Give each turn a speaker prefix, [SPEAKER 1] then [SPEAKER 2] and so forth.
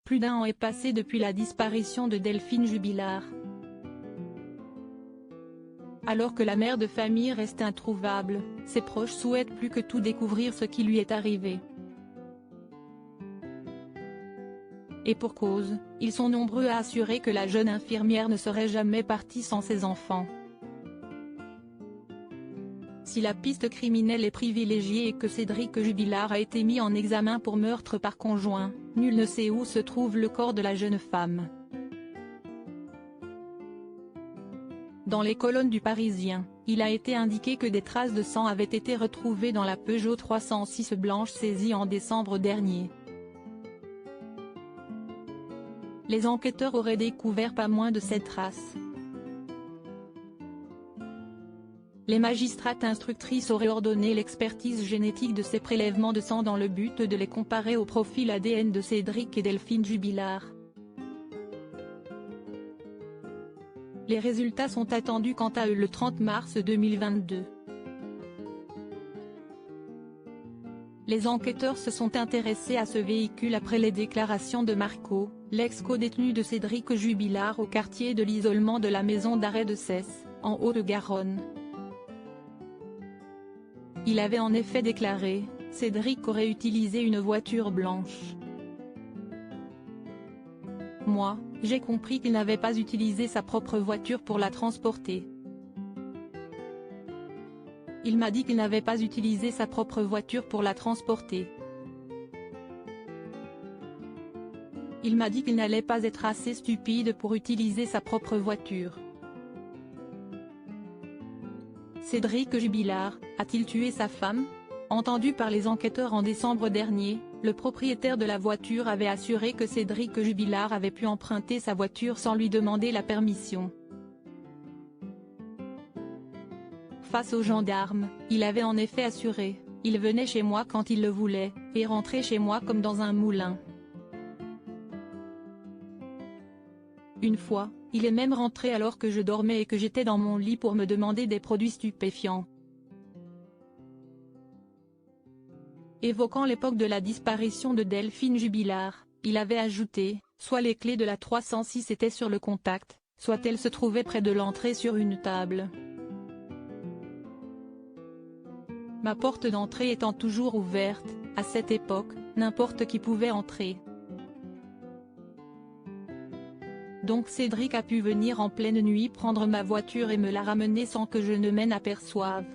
[SPEAKER 1] Plus d'1 an est passé depuis la disparition de Delphine Jubilard. Alors que la mère de famille reste introuvable, ses proches souhaitent plus que tout découvrir ce qui lui est arrivé. Et pour cause, ils sont nombreux à assurer que la jeune infirmière ne serait jamais partie sans ses enfants. Si la piste criminelle est privilégiée et que Cédric Jubilard a été mis en examen pour meurtre par conjoint, nul ne sait où se trouve le corps de la jeune femme. Dans les colonnes du Parisien, il a été indiqué que des traces de sang avaient été retrouvées dans la Peugeot 306 blanche saisie en décembre dernier. Les enquêteurs auraient découvert pas moins de 7 traces. Les magistrates instructrices auraient ordonné l'expertise génétique de ces prélèvements de sang dans le but de les comparer au profil ADN de Cédric et Delphine Jubilard. Les résultats sont attendus quant à eux le 30 mars 2022. Les enquêteurs se sont intéressés à ce véhicule après les déclarations de Marco, l'ex-codétenu de Cédric Jubilard au quartier de l'isolement de la maison d'arrêt de Cesse, en Haut-de-Garonne. Il avait en effet déclaré, Cédric aurait utilisé une voiture blanche. Moi, j'ai compris qu'il n'avait pas utilisé sa propre voiture pour la transporter. Il m'a dit qu'il n'avait pas utilisé sa propre voiture pour la transporter. Il m'a dit qu'il n'allait pas être assez stupide pour utiliser sa propre voiture. Cédric Jubilard, a-t-il tué sa femme? Entendu par les enquêteurs en décembre dernier, le propriétaire de la voiture avait assuré que Cédric Jubilard avait pu emprunter sa voiture sans lui demander la permission. Face aux gendarmes, il avait en effet assuré, « Il venait chez moi quand il le voulait, et rentrait chez moi comme dans un moulin. » Une fois, il est même rentré alors que je dormais et que j'étais dans mon lit pour me demander des produits stupéfiants. Évoquant l'époque de la disparition de Delphine Jubilard, il avait ajouté, soit les clés de la 306 étaient sur le contact, soit elles se trouvaient près de l'entrée sur une table. Ma porte d'entrée étant toujours ouverte, à cette époque, n'importe qui pouvait entrer. Donc Cédric a pu venir en pleine nuit prendre ma voiture et me la ramener sans que je ne m'en aperçoive.